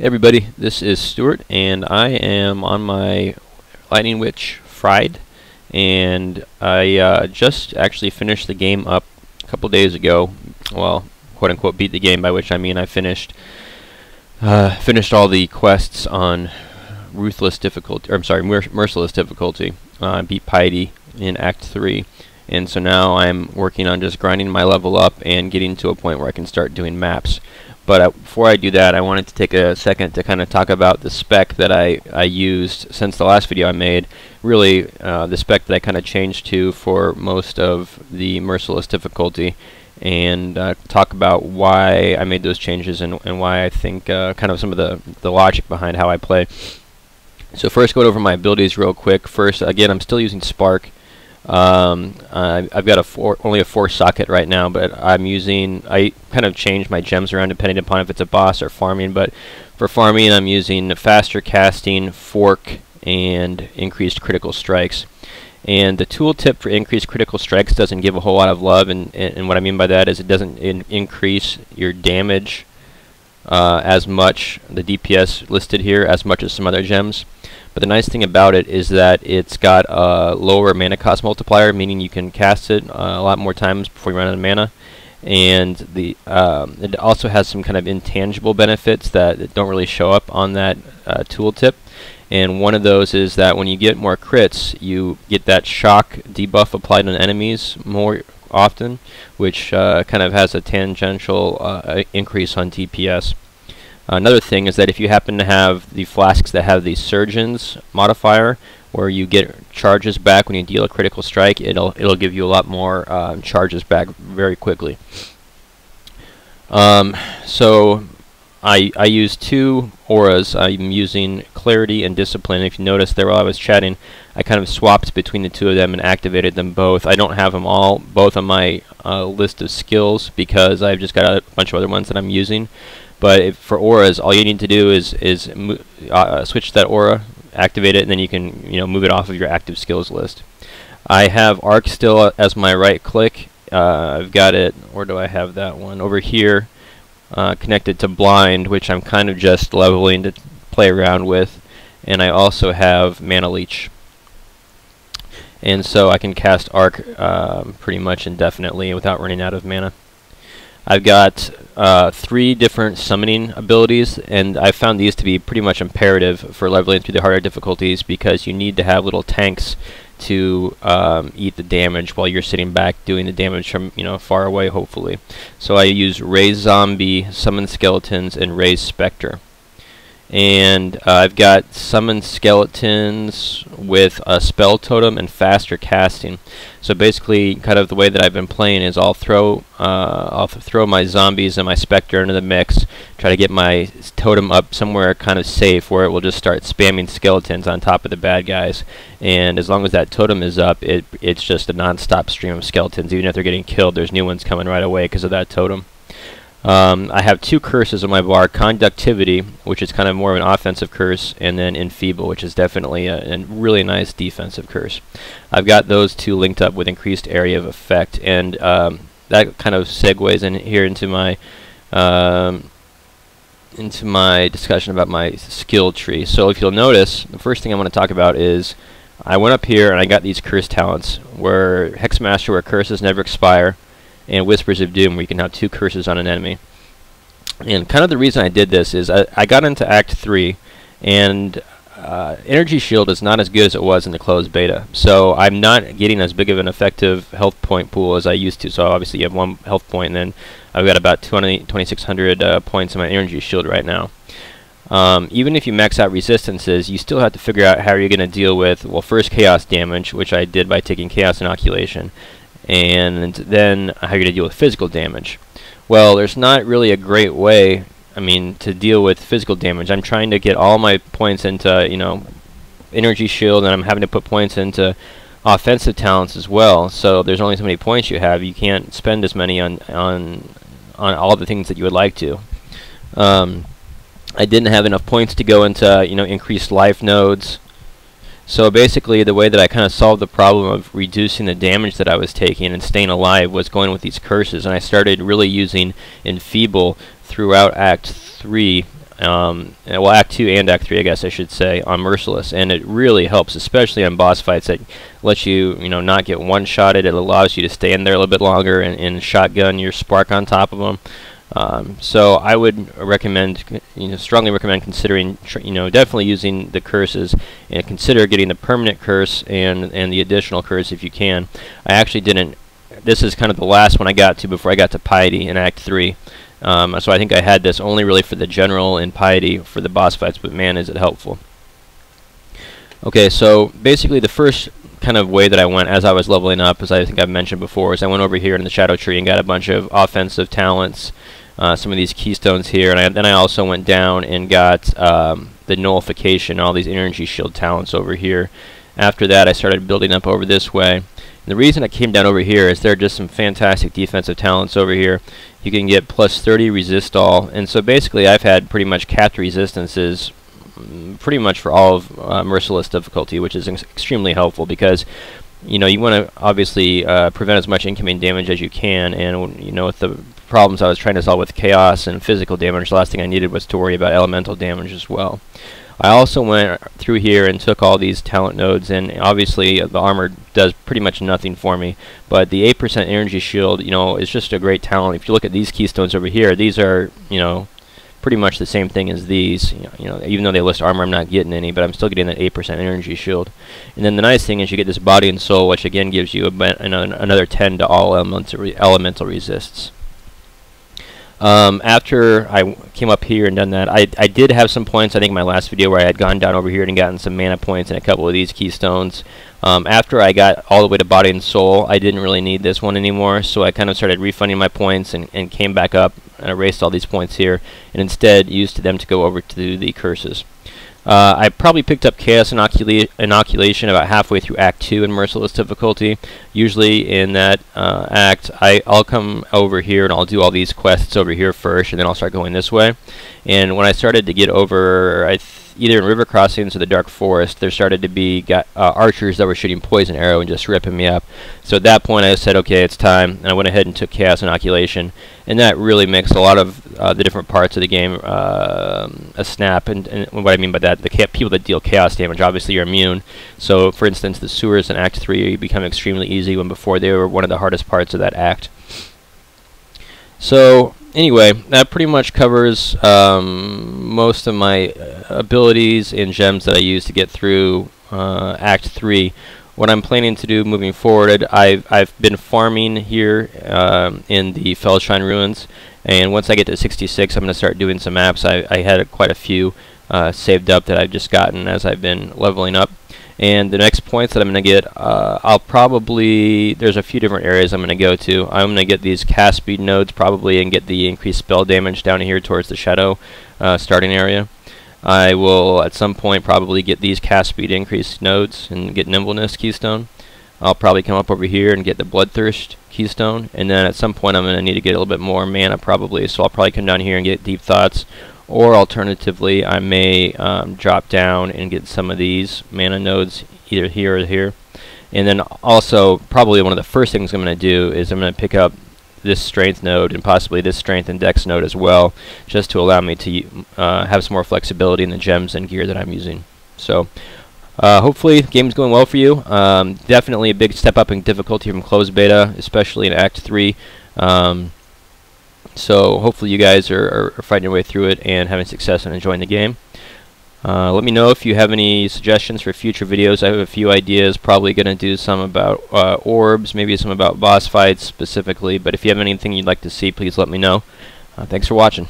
Hey everybody, this is Stuart, and I am on my Lightning Witch Fried, and I just actually finished the game up a couple days ago. Well, quote unquote, beat the game, by which I mean I finished all the quests on Ruthless difficulty, or I'm sorry, Merciless difficulty. Beat Piety in Act 3, and so now I'm working on just grinding my level up and getting to a point where I can start doing maps. But before I do that, I wanted to take a second to kind of talk about the spec that I used since the last video I made. Really, the spec that I kind of changed to for most of the Merciless difficulty, and talk about why I made those changes and why I think kind of some of the logic behind how I play. So first, go over my abilities real quick. First, again, I'm still using Spark. I've got only a 4 socket right now, but I kind of change my gems around depending upon if it's a boss or farming, but for farming I'm using faster casting, fork, and increased critical strikes. And the tooltip for increased critical strikes doesn't give a whole lot of love, and what I mean by that is it doesn't increase your damage as much, the DPS listed here, as much as some other gems. But the nice thing about it is that it's got a lower mana cost multiplier, meaning you can cast it a lot more times before you run out of mana. And it also has some kind of intangible benefits that don't really show up on that tooltip. And one of those is that when you get more crits, you get that shock debuff applied on enemies more often, which kind of has a tangential increase on DPS. Another thing is that if you happen to have the flasks that have the Surgeon's modifier, where you get charges back when you deal a critical strike, it'll give you a lot more charges back very quickly. So I use 2 auras. I'm using Clarity and Discipline. If you notice there while I was chatting, I kind of swapped between the two of them and activated them both. I don't have them both on my list of skills because I've just got a bunch of other ones that I'm using. But for auras, all you need to do is switch that aura, activate it, and then you can move it off of your active skills list. I have Arc still as my right click. I've got it. Where do I have that one? Over here, connected to Blind, which I'm kind of just leveling to play around with. And I also have Mana Leech. And so I can cast Arc pretty much indefinitely without running out of mana. I've got 3 different summoning abilities, and I found these to be pretty much imperative for leveling through the harder difficulties because you need to have little tanks to eat the damage while you're sitting back doing the damage from far away, hopefully. So I use Raise Zombie, Summon Skeletons, and Raise Spectre. And I've got Summon Skeletons with a Spell Totem and faster casting. So basically, kind of the way that I've been playing is I'll throw my zombies and my Spectre into the mix, try to get my totem up somewhere kind of safe where it will just start spamming skeletons on top of the bad guys. And as long as that totem is up, it's just a non-stop stream of skeletons. Even if they're getting killed, there's new ones coming right away because of that totem. I have 2 curses on my bar, Conductivity, which is kind of more of an offensive curse, and then Enfeeble, which is definitely a really nice defensive curse. I've got those 2 linked up with increased area of effect, and that kind of segues in here into my discussion about my skill tree. So if you'll notice, the first thing I want to talk about is I went up here and I got these curse talents, where Hexmaster, where curses never expire, and Whispers of Doom, where you can have 2 curses on an enemy. And kind of the reason I did this is I got into Act 3, and Energy Shield is not as good as it was in the closed beta. So I'm not getting as big of an effective health point pool as I used to. So obviously you have 1 health point, and then I've got about 2,600 points in my Energy Shield right now. Even if you max out resistances, you still have to figure out how you're going to deal with, well, first Chaos damage, which I did by taking Chaos Inoculation, and then how you're going to deal with physical damage. Well, there's not really a great way, to deal with physical damage. I'm trying to get all my points into, Energy Shield, and I'm having to put points into offensive talents as well. So there's only so many points you have. You can't spend as many on all the things that you would like to. I didn't have enough points to go into, increased life nodes. So basically, the way that I kind of solved the problem of reducing the damage that I was taking and staying alive was going with these curses, and I started really using Enfeeble throughout Act 3 well, Act 2 and Act 3, I guess I should say, on Merciless, and it really helps, especially on boss fights that lets you, not get one-shotted. It allows you to stay in there a little bit longer and shotgun your spark on top of them. So I would recommend, strongly recommend considering, definitely using the curses, and consider getting the permanent curse and the additional curse if you can. I actually didn't. This is kind of the last one I got to before I got to Piety in Act 3. So I think I had this only really for the general and Piety for the boss fights, but man, is it helpful. Okay, so basically the first kind of way that I went as I was leveling up, as I think I've mentioned before, is I went over here in the Shadow Tree and got a bunch of offensive talents, some of these keystones here, and then I also went down and got the nullification, all these energy shield talents over here. After that, I started building up over this way. And the reason I came down over here is there are just some fantastic defensive talents over here. You can get plus 30 resist all, and so basically I've had pretty much capped resistances pretty much for all of Merciless difficulty, which is extremely helpful because you want to obviously prevent as much incoming damage as you can, and with the problems I was trying to solve with chaos and physical damage, the last thing I needed was to worry about elemental damage as well. I also went through here and took all these talent nodes, and obviously the armor does pretty much nothing for me, but the 8% energy shield, is just a great talent. If you look at these keystones over here, these are, pretty much the same thing as these. Even though they list armor, I'm not getting any, but I'm still getting that 8% energy shield. And then the nice thing is you get this body and soul, which again gives you another 10 to all elemental resists. After I came up here and done that, I did have some points, I think in my last video, where I had gone down over here and gotten some mana points and a couple of these keystones. After I got all the way to Body and Soul, I didn't really need this one anymore, so I kind of started refunding my points and came back up and erased all these points here, and instead used them to go over to the curses. I probably picked up Chaos Inoculation about halfway through Act 2 in Merciless difficulty. Usually in that act, I'll come over here and I'll do all these quests over here first, and then I'll start going this way. And when I started to get over, either in River Crossings or the Dark Forest, there started to be archers that were shooting poison arrow and just ripping me up. So at that point I said, okay, it's time, and I went ahead and took Chaos Inoculation, and that really makes a lot of the different parts of the game a snap. And what I mean by that, the people that deal chaos damage, obviously you're immune. So for instance, the sewers in Act 3 become extremely easy when before they were one of the hardest parts of that act. So anyway, that pretty much covers most of my abilities and gems that I use to get through Act 3. What I'm planning to do moving forward, I've been farming here in the Fellshine Ruins, and once I get to 66, I'm going to start doing some maps. I had quite a few saved up that I've just gotten as I've been leveling up. And the next points that I'm going to get, I'll probably, there's a few different areas I'm going to go to. I'm going to get these cast speed nodes probably and get the increased spell damage down here towards the shadow starting area. I will at some point probably get these cast speed increased nodes and get nimbleness keystone. I'll probably come up over here and get the bloodthirst keystone, and then at some point I'm going to need to get a little bit more mana probably, so I'll probably come down here and get deep thoughts. Or alternatively, I may drop down and get some of these mana nodes either here or here. And then also, probably one of the first things I'm going to do is I'm going to pick up this strength node and possibly this strength and dex node as well, just to allow me to have some more flexibility in the gems and gear that I'm using. So hopefully the game's going well for you. Definitely a big step up in difficulty from closed beta, especially in Act 3. So hopefully you guys are fighting your way through it and having success and enjoying the game. Let me know if you have any suggestions for future videos. I have a few ideas, probably going to do some about orbs, maybe some about boss fights specifically, but if you have anything you'd like to see, please let me know. Thanks for watching.